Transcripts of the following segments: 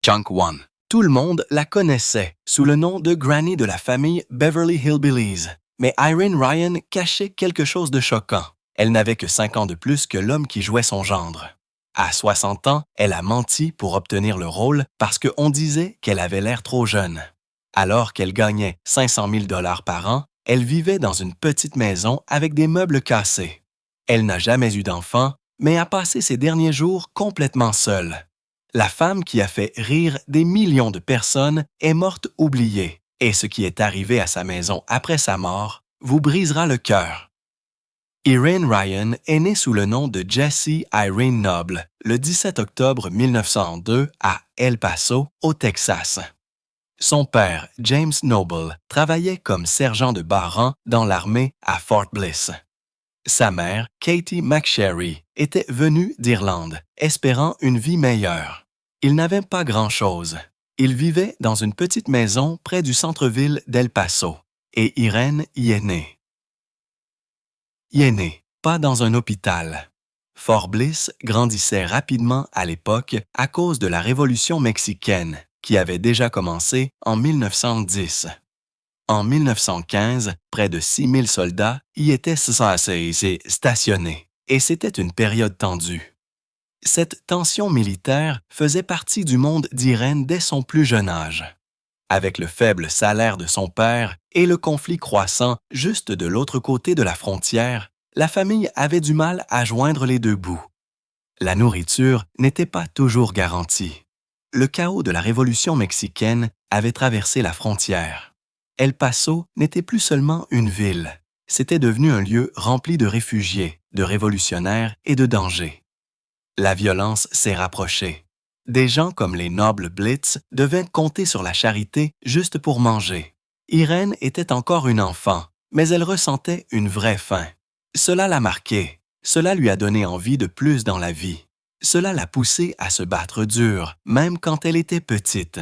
Chunk One. Tout le monde la connaissait sous le nom de Granny de la famille Beverly Hillbillies. Mais Irene Ryan cachait quelque chose de choquant. Elle n'avait que 5 ans de plus que l'homme qui jouait son gendre. À 60 ans, elle a menti pour obtenir le rôle parce qu'on disait qu'elle avait l'air trop jeune. Alors qu'elle gagnait 500 000 $ par an, elle vivait dans une petite maison avec des meubles cassés. Elle n'a jamais eu d'enfant, mais a passé ses derniers jours complètement seule. La femme qui a fait rire des millions de personnes est morte oubliée, et ce qui est arrivé à sa maison après sa mort vous brisera le cœur. Irene Ryan est née sous le nom de Jessie Irene Noble le 17 octobre 1902 à El Paso, au Texas. Son père, James Noble, travaillait comme sergent de bas-rang dans l'armée à Fort Bliss. Sa mère, Katie McSherry, était venue d'Irlande, espérant une vie meilleure. Ils n'avaient pas grand-chose. Ils vivaient dans une petite maison près du centre-ville d'El Paso, et Irene y est née. Pas dans un hôpital. Fort Bliss grandissait rapidement à l'époque à cause de la Révolution mexicaine, qui avait déjà commencé en 1910. En 1915, près de 6 000 soldats y étaient stationnés, et c'était une période tendue. Cette tension militaire faisait partie du monde d'Irene dès son plus jeune âge. Avec le faible salaire de son père et le conflit croissant juste de l'autre côté de la frontière, la famille avait du mal à joindre les deux bouts. La nourriture n'était pas toujours garantie. Le chaos de la Révolution mexicaine avait traversé la frontière. El Paso n'était plus seulement une ville, c'était devenu un lieu rempli de réfugiés, de révolutionnaires et de dangers. La violence s'est rapprochée. Des gens comme les nobles Blitz devaient compter sur la charité juste pour manger. Irene était encore une enfant, mais elle ressentait une vraie faim. Cela l'a marquée. Cela lui a donné envie de plus dans la vie. Cela l'a poussée à se battre dur, même quand elle était petite.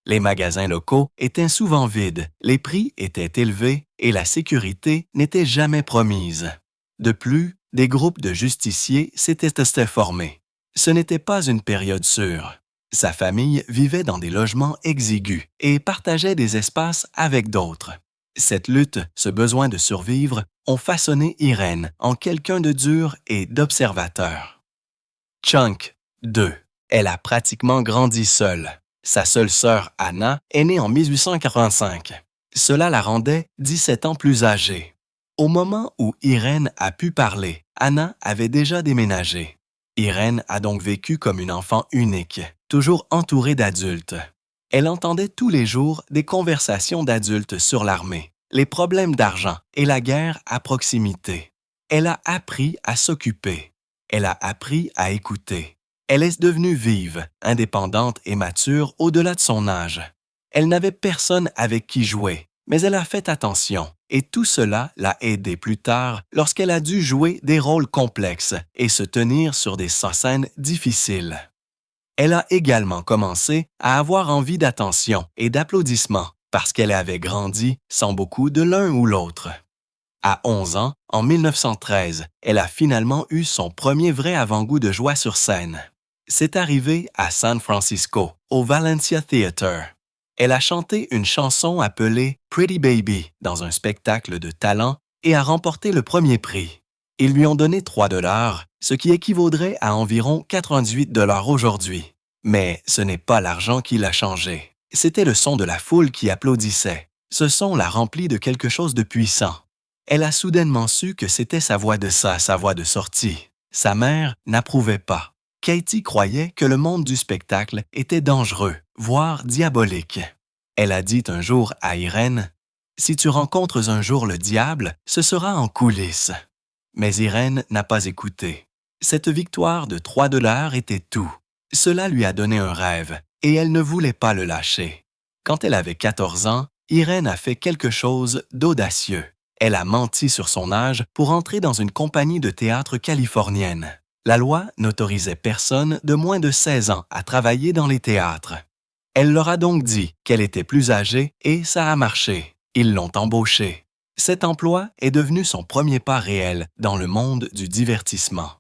Les magasins locaux étaient souvent vides, les prix étaient élevés et la sécurité n'était jamais promise. De plus, des groupes de justiciers s'étaient formés. Ce n'était pas une période sûre. Sa famille vivait dans des logements exigus et partageait des espaces avec d'autres. Cette lutte, ce besoin de survivre, ont façonné Irene en quelqu'un de dur et d'observateur. Chunk 2. Elle a pratiquement grandi seule. Sa seule sœur, Anna, est née en 1885. Cela la rendait 17 ans plus âgée. Au moment où Irene a pu parler, Anna avait déjà déménagé. Irene a donc vécu comme une enfant unique, toujours entourée d'adultes. Elle entendait tous les jours des conversations d'adultes sur l'armée, les problèmes d'argent et la guerre à proximité. Elle a appris à s'occuper. Elle a appris à écouter. Elle est devenue vive, indépendante et mature au-delà de son âge. Elle n'avait personne avec qui jouer, mais elle a fait attention, et tout cela l'a aidée plus tard lorsqu'elle a dû jouer des rôles complexes et se tenir sur des scènes difficiles. Elle a également commencé à avoir envie d'attention et d'applaudissements parce qu'elle avait grandi sans beaucoup de l'un ou l'autre. À 11 ans, en 1913, elle a finalement eu son premier vrai avant-goût de joie sur scène. C'est arrivé à San Francisco, au Valencia Theatre. Elle a chanté une chanson appelée « Pretty Baby » dans un spectacle de talent et a remporté le premier prix. Ils lui ont donné 3 $, ce qui équivaudrait à environ 98 $ aujourd'hui. Mais ce n'est pas l'argent qui l'a changé. C'était le son de la foule qui applaudissait. Ce son l'a remplie de quelque chose de puissant. Elle a soudainement su que c'était sa voix de sortie. Sa mère n'approuvait pas. Katie croyait que le monde du spectacle était dangereux, voire diabolique. Elle a dit un jour à Irene, « Si tu rencontres un jour le diable, ce sera en coulisses. » Mais Irene n'a pas écouté. Cette victoire de 3 $ était tout. Cela lui a donné un rêve, et elle ne voulait pas le lâcher. Quand elle avait 14 ans, Irene a fait quelque chose d'audacieux. Elle a menti sur son âge pour entrer dans une compagnie de théâtre californienne. La loi n'autorisait personne de moins de 16 ans à travailler dans les théâtres. Elle leur a donc dit qu'elle était plus âgée et ça a marché. Ils l'ont embauchée. Cet emploi est devenu son premier pas réel dans le monde du divertissement.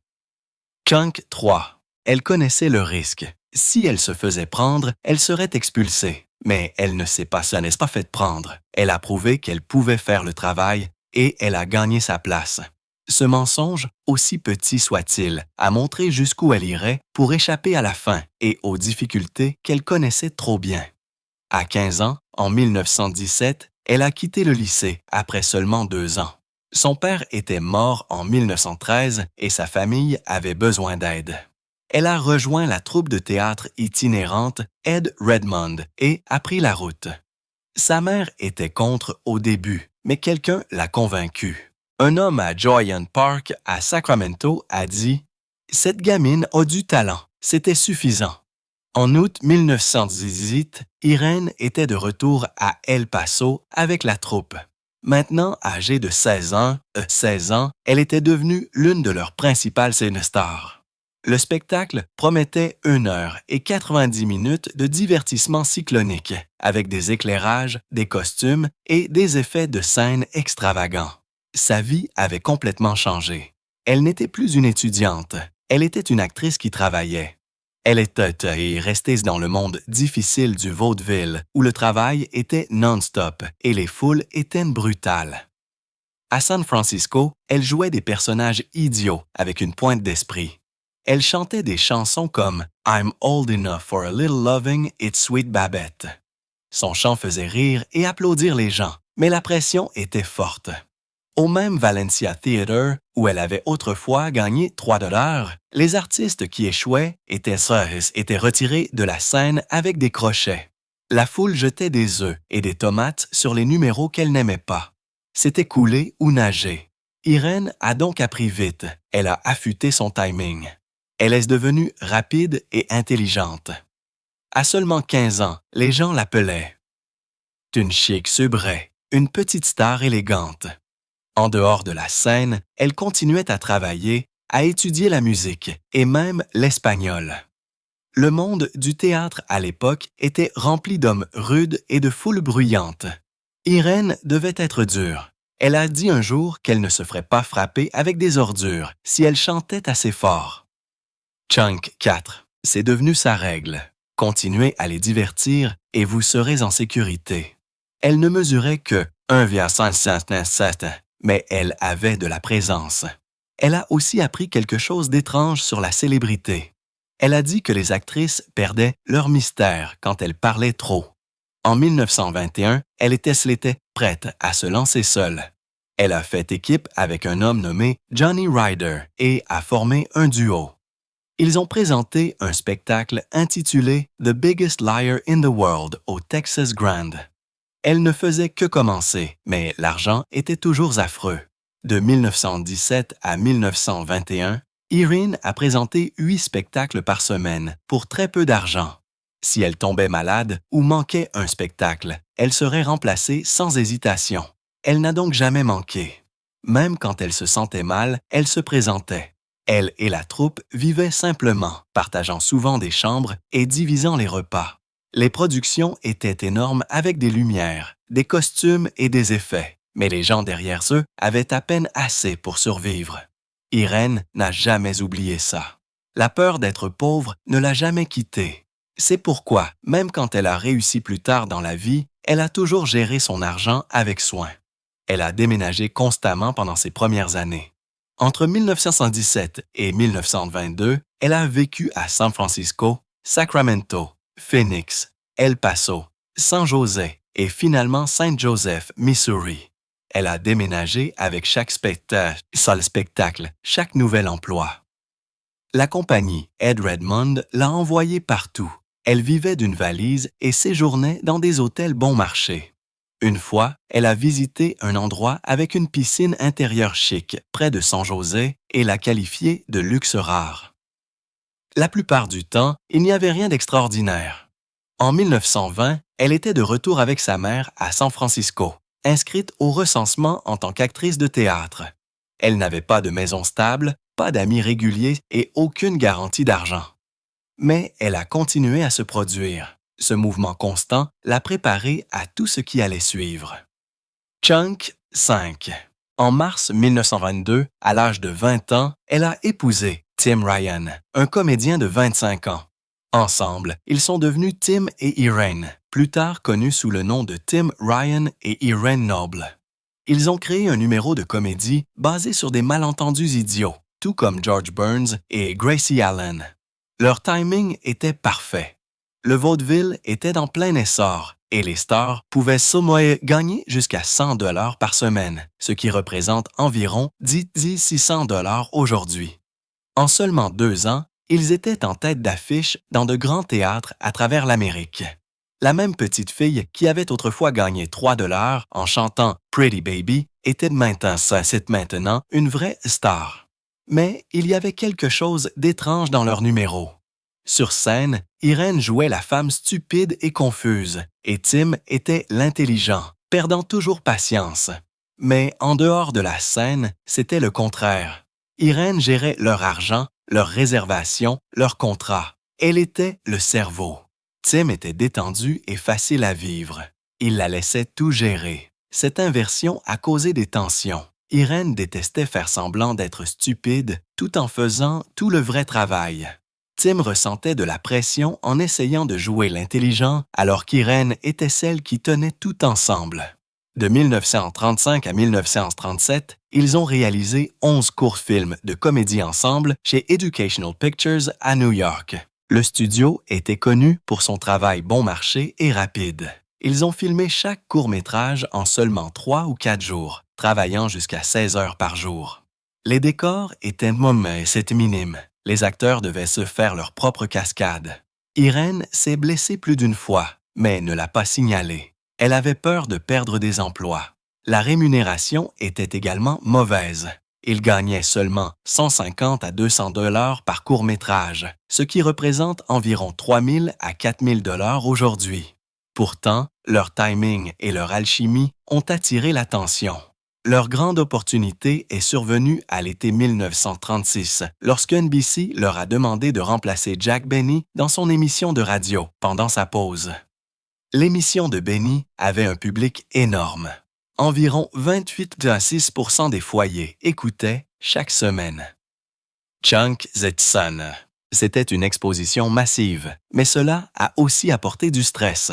Chunk 3. Elle connaissait le risque. Si elle se faisait prendre, elle serait expulsée. Mais elle ne s'est pas fait prendre. Elle a prouvé qu'elle pouvait faire le travail et elle a gagné sa place. Ce mensonge, aussi petit soit-il, a montré jusqu'où elle irait pour échapper à la faim et aux difficultés qu'elle connaissait trop bien. À 15 ans, en 1917, elle a quitté le lycée après seulement 2 ans. Son père était mort en 1913 et sa famille avait besoin d'aide. Elle a rejoint la troupe de théâtre itinérante Ed Redmond et a pris la route. Sa mère était contre au début, mais quelqu'un l'a convaincue. Un homme à Joanne Park, à Sacramento, a dit « Cette gamine a du talent, c'était suffisant. » En août 1918, Irène était de retour à El Paso avec la troupe. Maintenant âgée de 16 ans, elle était devenue l'une de leurs principales stars. Le spectacle promettait 1 heure et 90 minutes de divertissement cyclonique, avec des éclairages, des costumes et des effets de scène extravagants. Sa vie avait complètement changé. Elle n'était plus une étudiante, elle était une actrice qui travaillait. Elle était restée dans le monde difficile du vaudeville, où le travail était non-stop et les foules étaient brutales. À San Francisco, elle jouait des personnages idiots avec une pointe d'esprit. Elle chantait des chansons comme « I'm old enough for a little loving, it's sweet Babette ». Son chant faisait rire et applaudir les gens, mais la pression était forte. Au même Valencia Theatre, où elle avait autrefois gagné 3 $, les artistes qui échouaient étaient retirés de la scène avec des crochets. La foule jetait des œufs et des tomates sur les numéros qu'elle n'aimait pas. C'était couler ou nager. Irène a donc appris vite. Elle a affûté son timing. Elle est devenue rapide et intelligente. À seulement 15 ans, les gens l'appelaient une chic subrée, une petite star élégante. En dehors de la scène, elle continuait à travailler, à étudier la musique et même l'espagnol. Le monde du théâtre à l'époque était rempli d'hommes rudes et de foules bruyantes. Irène devait être dure. Elle a dit un jour qu'elle ne se ferait pas frapper avec des ordures si elle chantait assez fort. Chunk 4. C'est devenu sa règle. Continuez à les divertir et vous serez en sécurité. Elle ne mesurait que 1,57, mais elle avait de la présence. Elle a aussi appris quelque chose d'étrange sur la célébrité. Elle a dit que les actrices perdaient leur mystère quand elles parlaient trop. En 1921, elle était prête à se lancer seule. Elle a fait équipe avec un homme nommé Johnny Ryder et a formé un duo. Ils ont présenté un spectacle intitulé The Biggest Liar in the World au Texas Grand. Elle ne faisait que commencer, mais l'argent était toujours affreux. De 1917 à 1921, Irene a présenté 8 spectacles par semaine pour très peu d'argent. Si elle tombait malade ou manquait un spectacle, elle serait remplacée sans hésitation. Elle n'a donc jamais manqué. Même quand elle se sentait mal, elle se présentait. Elle et la troupe vivaient simplement, partageant souvent des chambres et divisant les repas. Les productions étaient énormes avec des lumières, des costumes et des effets, mais les gens derrière eux avaient à peine assez pour survivre. Irène n'a jamais oublié ça. La peur d'être pauvre ne l'a jamais quittée. C'est pourquoi, même quand elle a réussi plus tard dans la vie, elle a toujours géré son argent avec soin. Elle a déménagé constamment pendant ses premières années. Entre 1917 et 1922, elle a vécu à San Francisco, Sacramento, Phoenix, El Paso, San José et finalement Saint Joseph, Missouri. Elle a déménagé avec chaque spectacle, chaque nouvel emploi. La compagnie Ed Redmond l'a envoyée partout. Elle vivait d'une valise et séjournait dans des hôtels bon marché. Une fois, elle a visité un endroit avec une piscine intérieure chic près de San José et l'a qualifié de luxe rare. La plupart du temps, il n'y avait rien d'extraordinaire. En 1920, elle était de retour avec sa mère à San Francisco, inscrite au recensement en tant qu'actrice de théâtre. Elle n'avait pas de maison stable, pas d'amis réguliers et aucune garantie d'argent. Mais elle a continué à se produire. Ce mouvement constant l'a préparée à tout ce qui allait suivre. Chunk 5. En mars 1922, à l'âge de 20 ans, elle a épousé Tim Ryan, un comédien de 25 ans. Ensemble, ils sont devenus Tim et Irene, plus tard connus sous le nom de Tim Ryan et Irene Noble. Ils ont créé un numéro de comédie basé sur des malentendus idiots, tout comme George Burns et Gracie Allen. Leur timing était parfait. Le vaudeville était en plein essor et les stars pouvaient gagner jusqu'à 100 $ par semaine, ce qui représente environ 600 $ aujourd'hui. En seulement 2 ans, ils étaient en tête d'affiche dans de grands théâtres à travers l'Amérique. La même petite fille qui avait autrefois gagné 3 $ en chantant Pretty Baby était maintenant une vraie star. Mais il y avait quelque chose d'étrange dans leur numéro. Sur scène, Irene jouait la femme stupide et confuse, et Tim était l'intelligent, perdant toujours patience. Mais en dehors de la scène, c'était le contraire. Irene gérait leur argent, leurs réservations, leurs contrats. Elle était le cerveau. Tim était détendu et facile à vivre. Il la laissait tout gérer. Cette inversion a causé des tensions. Irene détestait faire semblant d'être stupide tout en faisant tout le vrai travail. Tim ressentait de la pression en essayant de jouer l'intelligent alors qu'Irene était celle qui tenait tout ensemble. De 1935 à 1937, ils ont réalisé 11 courts-films de comédie ensemble chez Educational Pictures à New York. Le studio était connu pour son travail bon marché et rapide. Ils ont filmé chaque court-métrage en seulement 3 ou 4 jours, travaillant jusqu'à 16 heures par jour. Les décors étaient minimes. Les acteurs devaient se faire leur propre cascade. Irene s'est blessée plus d'une fois, mais ne l'a pas signalé. Elle avait peur de perdre des emplois. La rémunération était également mauvaise. Ils gagnaient seulement 150 à 200 $ par court-métrage, ce qui représente environ 3 000 à 4 000 $ aujourd'hui. Pourtant, leur timing et leur alchimie ont attiré l'attention. Leur grande opportunité est survenue à l'été 1936, lorsque NBC leur a demandé de remplacer Jack Benny dans son émission de radio pendant sa pause. L'émission de Benny avait un public énorme. Environ 28,6% des foyers écoutaient chaque semaine. Chunk Zetson. C'était une exposition massive, mais cela a aussi apporté du stress.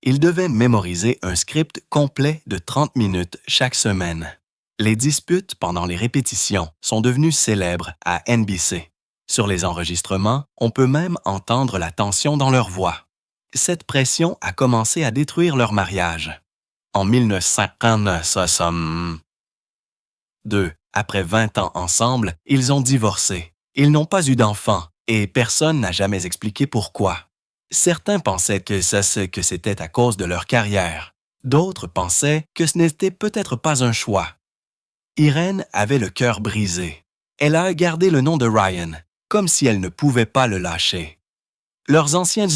Ils devaient mémoriser un script complet de 30 minutes chaque semaine. Les disputes pendant les répétitions sont devenues célèbres à NBC. Sur les enregistrements, on peut même entendre la tension dans leur voix. Cette pression a commencé à détruire leur mariage. En 1952, après 20 ans ensemble, ils ont divorcé. Ils n'ont pas eu d'enfants et personne n'a jamais expliqué pourquoi. Certains pensaient que c'était à cause de leur carrière. D'autres pensaient que ce n'était peut-être pas un choix. Irene avait le cœur brisé. Elle a gardé le nom de Ryan, comme si elle ne pouvait pas le lâcher. Leurs anciens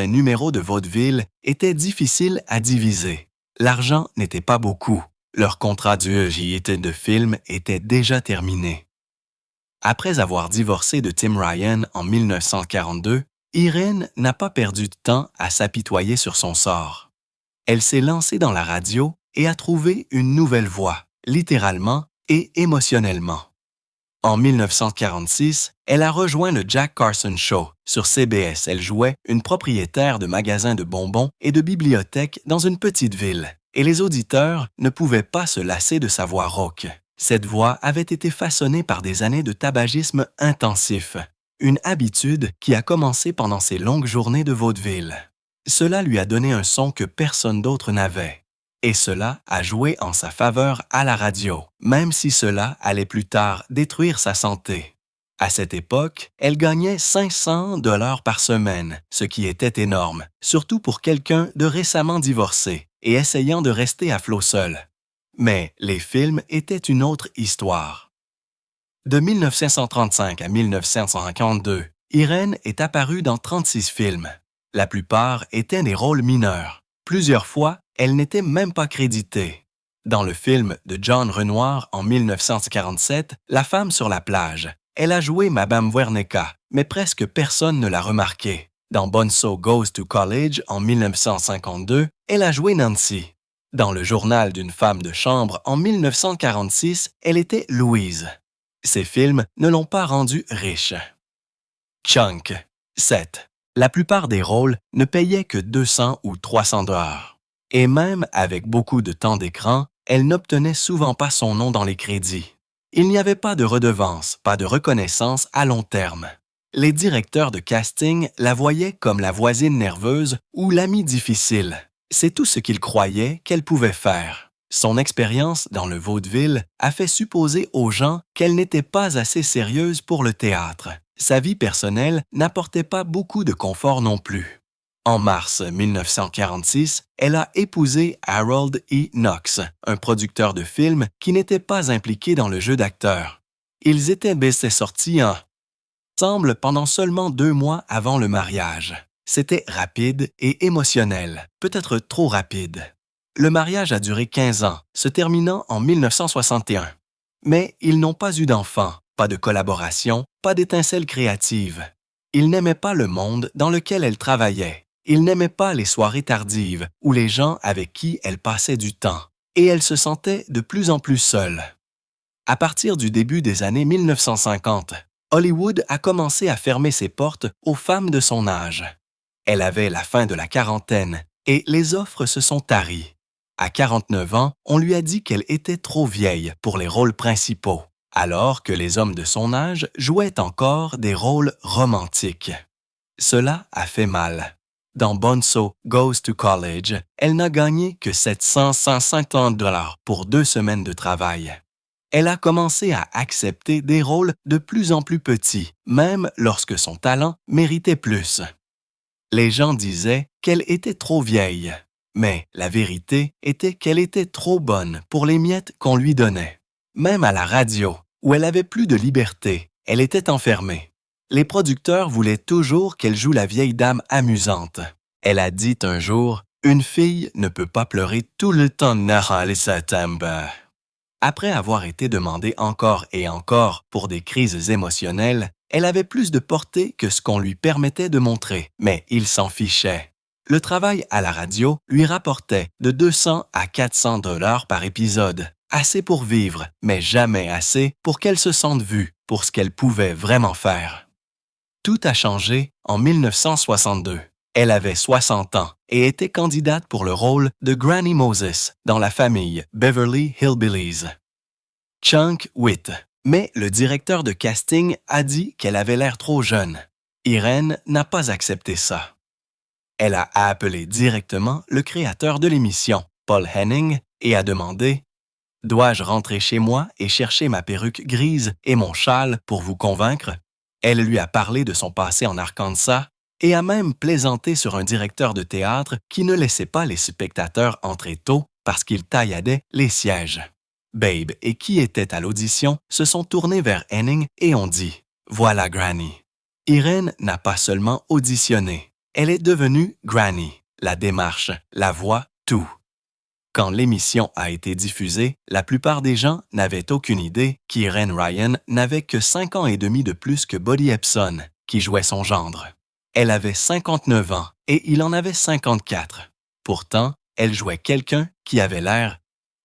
numéros de vaudeville étaient difficiles à diviser. L'argent n'était pas beaucoup. Leur contrat de film était déjà terminé. Après avoir divorcé de Tim Ryan en 1942, Irene n'a pas perdu de temps à s'apitoyer sur son sort. Elle s'est lancée dans la radio et a trouvé une nouvelle voie, littéralement et émotionnellement. En 1946, elle a rejoint le Jack Carson Show. Sur CBS, elle jouait une propriétaire de magasins de bonbons et de bibliothèque dans une petite ville. Et les auditeurs ne pouvaient pas se lasser de sa voix rauque. Cette voix avait été façonnée par des années de tabagisme intensif, une habitude qui a commencé pendant ses longues journées de vaudeville. Cela lui a donné un son que personne d'autre n'avait. Et cela a joué en sa faveur à la radio, même si cela allait plus tard détruire sa santé. À cette époque, elle gagnait 500 $ par semaine, ce qui était énorme, surtout pour quelqu'un de récemment divorcé et essayant de rester à flot seul. Mais les films étaient une autre histoire. De 1935 à 1952, Irene est apparue dans 36 films. La plupart étaient des rôles mineurs. Plusieurs fois, elle n'était même pas créditée. Dans le film de John Renoir en 1947, La femme sur la plage, elle a joué Madame Werneka, mais presque personne ne l'a remarqué. Dans Bonzo Goes to College en 1952, elle a joué Nancy. Dans Le journal d'une femme de chambre en 1946, elle était Louise. Ces films ne l'ont pas rendue riche. Chunk 7. La plupart des rôles ne payaient que 200 ou 300 dollars. Et même avec beaucoup de temps d'écran, elle n'obtenait souvent pas son nom dans les crédits. Il n'y avait pas de redevance, pas de reconnaissance à long terme. Les directeurs de casting la voyaient comme la voisine nerveuse ou l'amie difficile. C'est tout ce qu'ils croyaient qu'elle pouvait faire. Son expérience dans le vaudeville a fait supposer aux gens qu'elle n'était pas assez sérieuse pour le théâtre. Sa vie personnelle n'apportait pas beaucoup de confort non plus. En mars 1946, elle a épousé Harold E. Knox, un producteur de films qui n'était pas impliqué dans le jeu d'acteur. Ils étaient sortis ensemble pendant seulement 2 mois avant le mariage. C'était rapide et émotionnel, peut-être trop rapide. Le mariage a duré 15 ans, se terminant en 1961. Mais ils n'ont pas eu d'enfants, pas de collaboration, pas d'étincelles créatives. Ils n'aimaient pas le monde dans lequel elle travaillait. Ils n'aimaient pas les soirées tardives ou les gens avec qui elle passait du temps. Et elle se sentait de plus en plus seule. À partir du début des années 1950, Hollywood a commencé à fermer ses portes aux femmes de son âge. Elle avait la fin de la quarantaine et les offres se sont taries. À 49 ans, on lui a dit qu'elle était trop vieille pour les rôles principaux, alors que les hommes de son âge jouaient encore des rôles romantiques. Cela a fait mal. Dans Bonzo Goes to College, elle n'a gagné que 750 dollars pour 2 semaines de travail. Elle a commencé à accepter des rôles de plus en plus petits, même lorsque son talent méritait plus. Les gens disaient qu'elle était trop vieille, mais la vérité était qu'elle était trop bonne pour les miettes qu'on lui donnait. Même à la radio, où elle avait plus de liberté, elle était enfermée. Les producteurs voulaient toujours qu'elle joue la vieille dame amusante. Elle a dit un jour, « Une fille ne peut pas pleurer tout le temps dans septembre. » Après avoir été demandée encore et encore pour des crises émotionnelles, elle avait plus de portée que ce qu'on lui permettait de montrer, mais il s'en fichait. Le travail à la radio lui rapportait de 200 à 400 dollars par épisode, assez pour vivre, mais jamais assez pour qu'elle se sente vue pour ce qu'elle pouvait vraiment faire. Tout a changé en 1962. Elle avait 60 ans et était candidate pour le rôle de Granny Moses dans la famille Beverly Hillbillies. Chunk Witt, mais le directeur de casting a dit qu'elle avait l'air trop jeune. Irene n'a pas accepté ça. Elle a appelé directement le créateur de l'émission, Paul Henning, et a demandé « Dois-je rentrer chez moi et chercher ma perruque grise et mon châle pour vous convaincre? » Elle lui a parlé de son passé en Arkansas et a même plaisanté sur un directeur de théâtre qui ne laissait pas les spectateurs entrer tôt parce qu'il tailladait les sièges. Babe et qui était à l'audition se sont tournés vers Henning et ont dit « Voilà Granny ». Irene n'a pas seulement auditionné, elle est devenue Granny, la démarche, la voix, tout. Quand l'émission a été diffusée, la plupart des gens n'avaient aucune idée qu'Irene Ryan n'avait que 5 ans et demi de plus que Buddy Ebsen, qui jouait son gendre. Elle avait 59 ans et il en avait 54. Pourtant, elle jouait quelqu'un qui avait l'air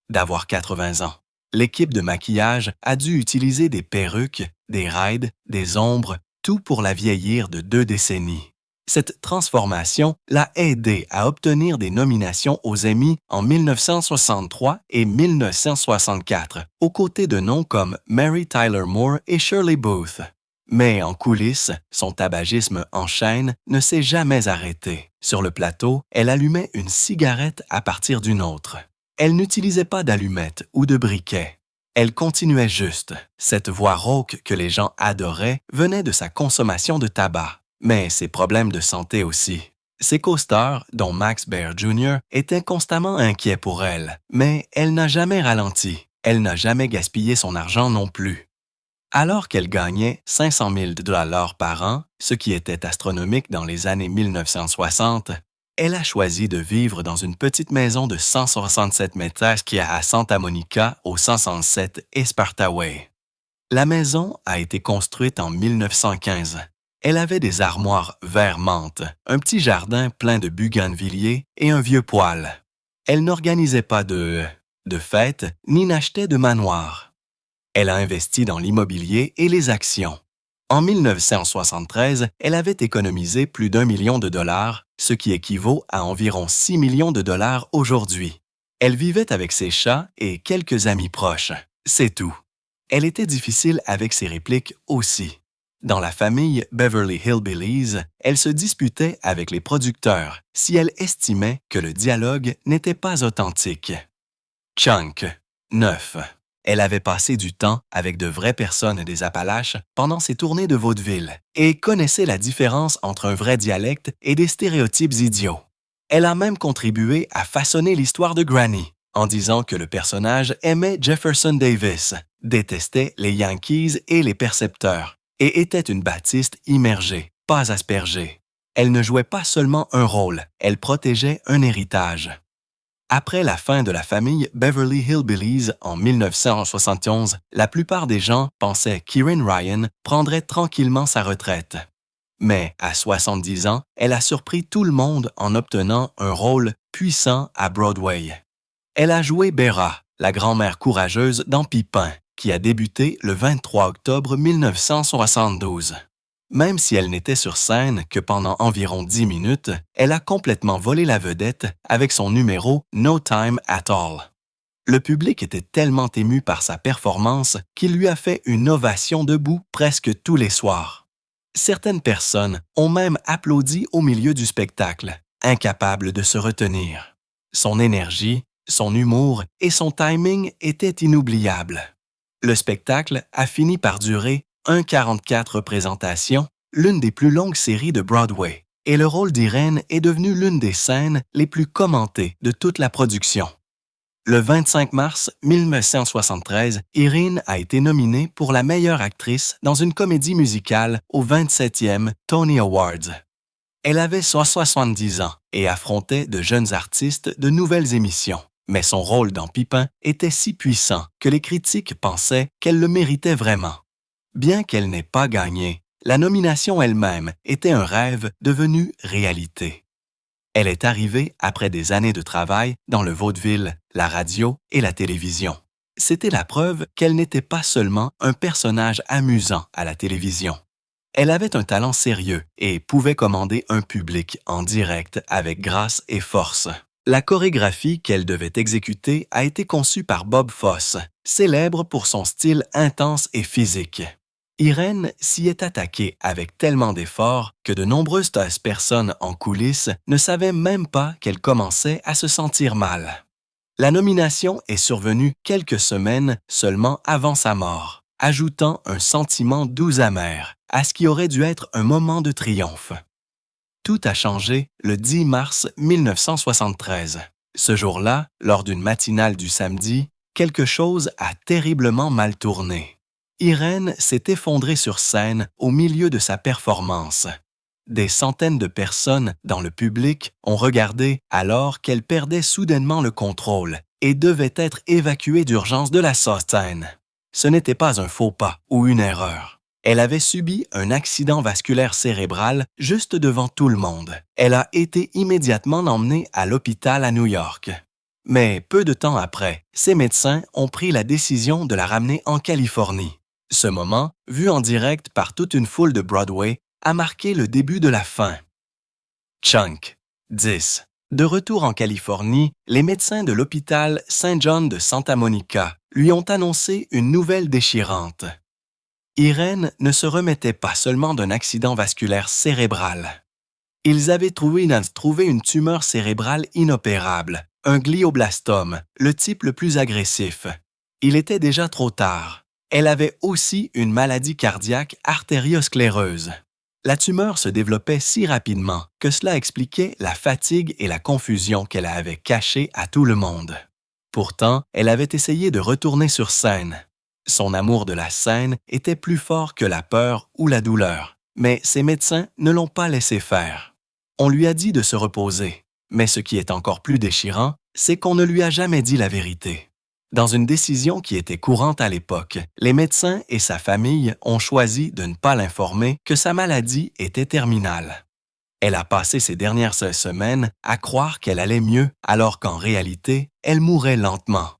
d'avoir 80 ans. L'équipe de maquillage a dû utiliser des perruques, des rides, des ombres, tout pour la vieillir de 2 décennies. Cette transformation l'a aidée à obtenir des nominations aux Emmy en 1963 et 1964, aux côtés de noms comme Mary Tyler Moore et Shirley Booth. Mais en coulisses, son tabagisme en chaîne ne s'est jamais arrêté. Sur le plateau, elle allumait une cigarette à partir d'une autre. Elle n'utilisait pas d'allumettes ou de briquet. Elle continuait juste. Cette voix rauque que les gens adoraient venait de sa consommation de tabac. Mais ses problèmes de santé aussi. Ses co-stars, dont Max Baer Jr., étaient constamment inquiets pour elle, mais elle n'a jamais ralenti. Elle n'a jamais gaspillé son argent non plus. Alors qu'elle gagnait 500 000 $ par an, ce qui était astronomique dans les années 1960, elle a choisi de vivre dans une petite maison de 167 mètres qui est à Santa Monica, au 167 Esparta Way. La maison a été construite en 1915. Elle avait des armoires vert menthe, un petit jardin plein de bougainvilliers et un vieux poêle. Elle n'organisait pas de fêtes ni n'achetait de manoir. Elle a investi dans l'immobilier et les actions. En 1973, elle avait économisé plus d'1 million de dollars, ce qui équivaut à environ 6 millions de dollars aujourd'hui. Elle vivait avec ses chats et quelques amis proches. C'est tout. Elle était difficile avec ses répliques aussi. Dans la famille Beverly Hillbillies, elle se disputait avec les producteurs si elle estimait que le dialogue n'était pas authentique. Chunk, 9. Elle avait passé du temps avec de vraies personnes des Appalaches pendant ses tournées de vaudeville et connaissait la différence entre un vrai dialecte et des stéréotypes idiots. Elle a même contribué à façonner l'histoire de Granny en disant que le personnage aimait Jefferson Davis, détestait les Yankees et les percepteurs et était une baptiste immergée, pas aspergée. Elle ne jouait pas seulement un rôle, elle protégeait un héritage. Après la fin de la famille Beverly Hillbillies en 1971, la plupart des gens pensaient qu'Erin Ryan prendrait tranquillement sa retraite. Mais à 70 ans, elle a surpris tout le monde en obtenant un rôle puissant à Broadway. Elle a joué Bera, la grand-mère courageuse dans Pipin, qui a débuté le 23 octobre 1972. Même si elle n'était sur scène que pendant environ 10 minutes, elle a complètement volé la vedette avec son numéro No Time at All. Le public était tellement ému par sa performance qu'il lui a fait une ovation debout presque tous les soirs. Certaines personnes ont même applaudi au milieu du spectacle, incapables de se retenir. Son énergie, son humour et son timing étaient inoubliables. Le spectacle a fini par durer 1,44 représentations, l'une des plus longues séries de Broadway, et le rôle d'Irène est devenu l'une des scènes les plus commentées de toute la production. Le 25 mars 1973, Irene a été nominée pour la meilleure actrice dans une comédie musicale au 27e Tony Awards. Elle avait 70 ans et affrontait de jeunes artistes de nouvelles émissions, mais son rôle dans Pipin était si puissant que les critiques pensaient qu'elle le méritait vraiment. Bien qu'elle n'ait pas gagné, la nomination elle-même était un rêve devenu réalité. Elle est arrivée après des années de travail dans le vaudeville, la radio et la télévision. C'était la preuve qu'elle n'était pas seulement un personnage amusant à la télévision. Elle avait un talent sérieux et pouvait commander un public en direct avec grâce et force. La chorégraphie qu'elle devait exécuter a été conçue par Bob Fosse, célèbre pour son style intense et physique. Irène s'y est attaquée avec tellement d'efforts que de nombreuses personnes en coulisses ne savaient même pas qu'elle commençait à se sentir mal. La nomination est survenue quelques semaines seulement avant sa mort, ajoutant un sentiment doux amer à ce qui aurait dû être un moment de triomphe. Tout a changé le 10 mars 1973. Ce jour-là, lors d'une matinale du samedi, quelque chose a terriblement mal tourné. Irène s'est effondrée sur scène au milieu de sa performance. Des centaines de personnes dans le public ont regardé alors qu'elle perdait soudainement le contrôle et devait être évacuée d'urgence de la scène. Ce n'était pas un faux pas ou une erreur. Elle avait subi un accident vasculaire cérébral juste devant tout le monde. Elle a été immédiatement emmenée à l'hôpital à New York. Mais peu de temps après, ses médecins ont pris la décision de la ramener en Californie. Ce moment, vu en direct par toute une foule de Broadway, a marqué le début de la fin. Chunk, 10. De retour en Californie, les médecins de l'hôpital St. John de Santa Monica lui ont annoncé une nouvelle déchirante. Irène ne se remettait pas seulement d'un accident vasculaire cérébral. Ils avaient trouvé une tumeur cérébrale inopérable, un glioblastome, le type le plus agressif. Il était déjà trop tard. Elle avait aussi une maladie cardiaque artérioscléreuse. La tumeur se développait si rapidement que cela expliquait la fatigue et la confusion qu'elle avait cachée à tout le monde. Pourtant, elle avait essayé de retourner sur scène. Son amour de la scène était plus fort que la peur ou la douleur, mais ses médecins ne l'ont pas laissé faire. On lui a dit de se reposer, mais ce qui est encore plus déchirant, c'est qu'on ne lui a jamais dit la vérité. Dans une décision qui était courante à l'époque, les médecins et sa famille ont choisi de ne pas l'informer que sa maladie était terminale. Elle a passé ces dernières semaines à croire qu'elle allait mieux, alors qu'en réalité, elle mourait lentement.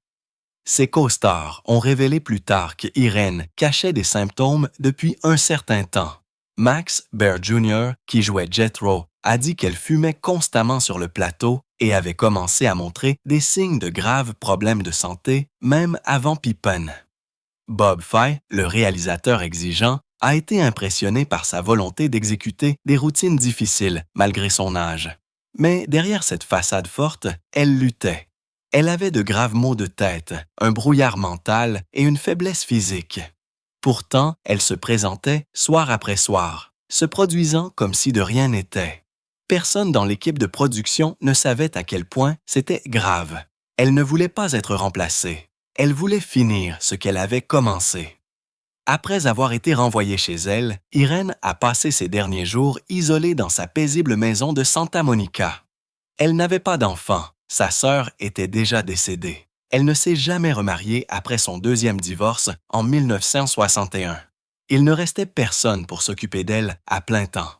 Ses co-stars ont révélé plus tard que Irene cachait des symptômes depuis un certain temps. Max Baer Jr., qui jouait Jethro, a dit qu'elle fumait constamment sur le plateau et avait commencé à montrer des signes de graves problèmes de santé même avant Pippen. Bob Fay, le réalisateur exigeant, a été impressionné par sa volonté d'exécuter des routines difficiles malgré son âge. Mais derrière cette façade forte, elle luttait. Elle avait de graves maux de tête, un brouillard mental et une faiblesse physique. Pourtant, elle se présentait soir après soir, se produisant comme si de rien n'était. Personne dans l'équipe de production ne savait à quel point c'était grave. Elle ne voulait pas être remplacée. Elle voulait finir ce qu'elle avait commencé. Après avoir été renvoyée chez elle, Irene a passé ses derniers jours isolée dans sa paisible maison de Santa Monica. Elle n'avait pas d'enfant, sa sœur était déjà décédée. Elle ne s'est jamais remariée après son deuxième divorce en 1961. Il ne restait personne pour s'occuper d'elle à plein temps.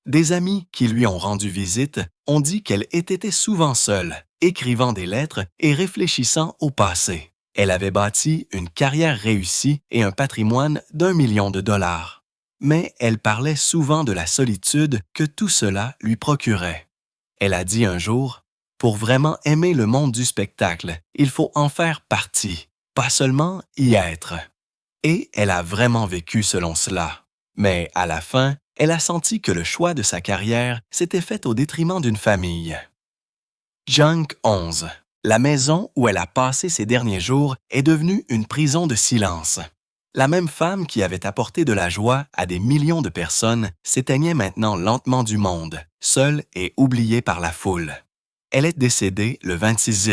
Des amis qui lui ont rendu visite ont dit qu'elle était souvent seule, écrivant des lettres et réfléchissant au passé. Elle avait bâti une carrière réussie et un patrimoine d'1 million de dollars. Mais elle parlait souvent de la solitude que tout cela lui procurait. Elle a dit un jour, « Pour vraiment aimer le monde du spectacle, il faut en faire partie, pas seulement y être. » Et elle a vraiment vécu selon cela. Mais à la fin, elle a senti que le choix de sa carrière s'était fait au détriment d'une famille. Junk 11. La maison où elle a passé ses derniers jours est devenue une prison de silence. La même femme qui avait apporté de la joie à des millions de personnes s'éteignait maintenant lentement du monde, seule et oubliée par la foule. Elle est décédée le 26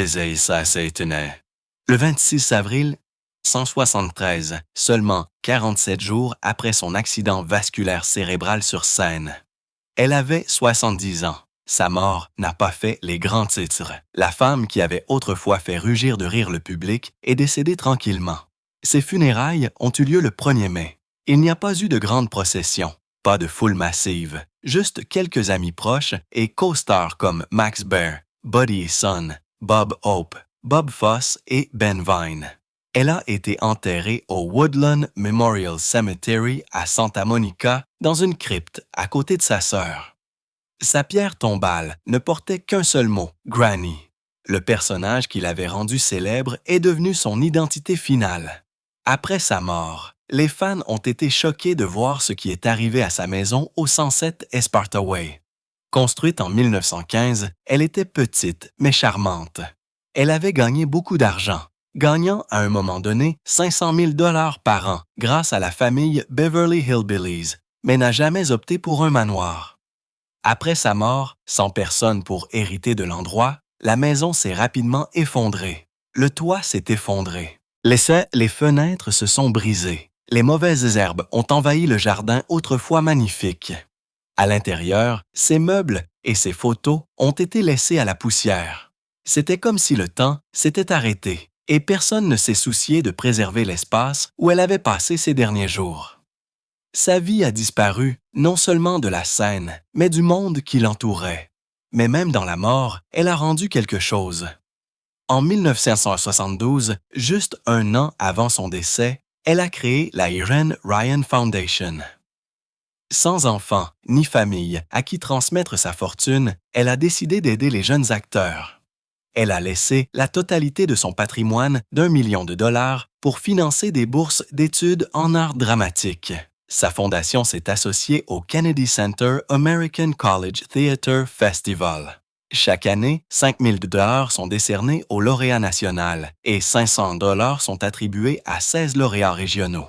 avril 1973, seulement 47 jours après son accident vasculaire cérébral sur scène. Elle avait 70 ans. Sa mort n'a pas fait les grands titres. La femme qui avait autrefois fait rugir de rire le public est décédée tranquillement. Ses funérailles ont eu lieu le 1er mai. Il n'y a pas eu de grande procession, pas de foule massive, juste quelques amis proches et co-stars comme Max Baer, Buddy Eason, Bob Hope, Bob Fosse et Ben Vine. Elle a été enterrée au Woodlawn Memorial Cemetery à Santa Monica dans une crypte à côté de sa sœur. Sa pierre tombale ne portait qu'un seul mot, Granny. Le personnage qui l'avait rendu célèbre est devenu son identité finale. Après sa mort, les fans ont été choqués de voir ce qui est arrivé à sa maison au 107 Esparta Way. Construite en 1915, elle était petite mais charmante. Elle avait gagné beaucoup d'argent, gagnant à un moment donné 500 000 $ par an grâce à la famille Beverly Hillbillies, mais n'a jamais opté pour un manoir. Après sa mort, sans personne pour hériter de l'endroit, la maison s'est rapidement effondrée. Le toit s'est effondré. Les fenêtres se sont brisées. Les mauvaises herbes ont envahi le jardin autrefois magnifique. À l'intérieur, ses meubles et ses photos ont été laissés à la poussière. C'était comme si le temps s'était arrêté et personne ne s'est soucié de préserver l'espace où elle avait passé ses derniers jours. Sa vie a disparu non seulement de la scène, mais du monde qui l'entourait. Mais même dans la mort, elle a rendu quelque chose. En 1972, juste un an avant son décès, elle a créé la Irene Ryan Foundation. Sans enfant ni famille à qui transmettre sa fortune, elle a décidé d'aider les jeunes acteurs. Elle a laissé la totalité de son patrimoine d'1 million de dollars pour financer des bourses d'études en art dramatique. Sa fondation s'est associée au Kennedy Center American College Theatre Festival. Chaque année, 5 000 $ sont décernés au lauréat national et 500 $ sont attribués à 16 lauréats régionaux.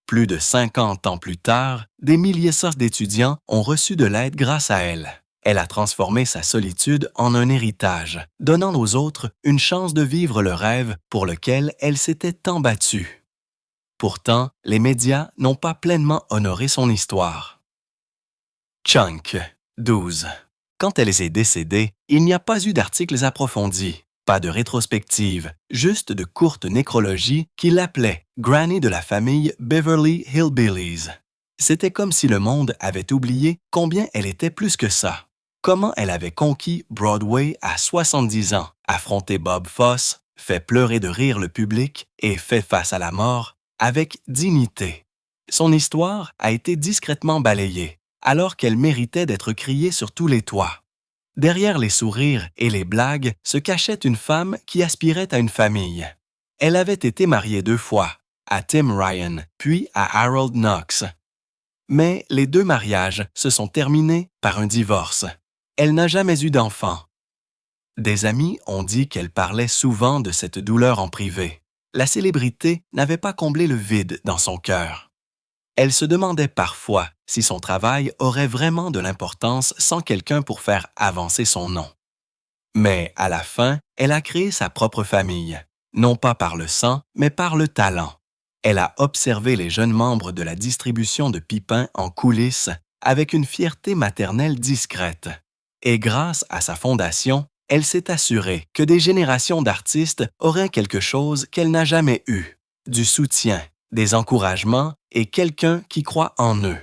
Plus de 50 ans plus tard, des milliers d'étudiants ont reçu de l'aide grâce à elle. Elle a transformé sa solitude en un héritage, donnant aux autres une chance de vivre le rêve pour lequel elle s'était tant battue. Pourtant, les médias n'ont pas pleinement honoré son histoire. Chunk 12. Quand elle est décédée, il n'y a pas eu d'articles approfondis, pas de rétrospective, juste de courtes nécrologies qui l'appelaient Granny de la famille Beverly Hillbillies. C'était comme si le monde avait oublié combien elle était plus que ça. Comment elle avait conquis Broadway à 70 ans, affronté Bob Fosse, fait pleurer de rire le public et fait face à la mort avec dignité. Son histoire a été discrètement balayée, alors qu'elle méritait d'être criée sur tous les toits. Derrière les sourires et les blagues se cachait une femme qui aspirait à une famille. Elle avait été mariée 2 fois, à Tim Ryan, puis à Harold Knox. Mais les 2 mariages se sont terminés par un divorce. Elle n'a jamais eu d'enfant. Des amis ont dit qu'elle parlait souvent de cette douleur en privé. La célébrité n'avait pas comblé le vide dans son cœur. Elle se demandait parfois si son travail aurait vraiment de l'importance sans quelqu'un pour faire avancer son nom. Mais à la fin, elle a créé sa propre famille, non pas par le sang, mais par le talent. Elle a observé les jeunes membres de la distribution de Pipin en coulisses avec une fierté maternelle discrète. Et grâce à sa fondation, elle s'est assurée que des générations d'artistes auraient quelque chose qu'elle n'a jamais eu, du soutien, des encouragements et quelqu'un qui croit en eux.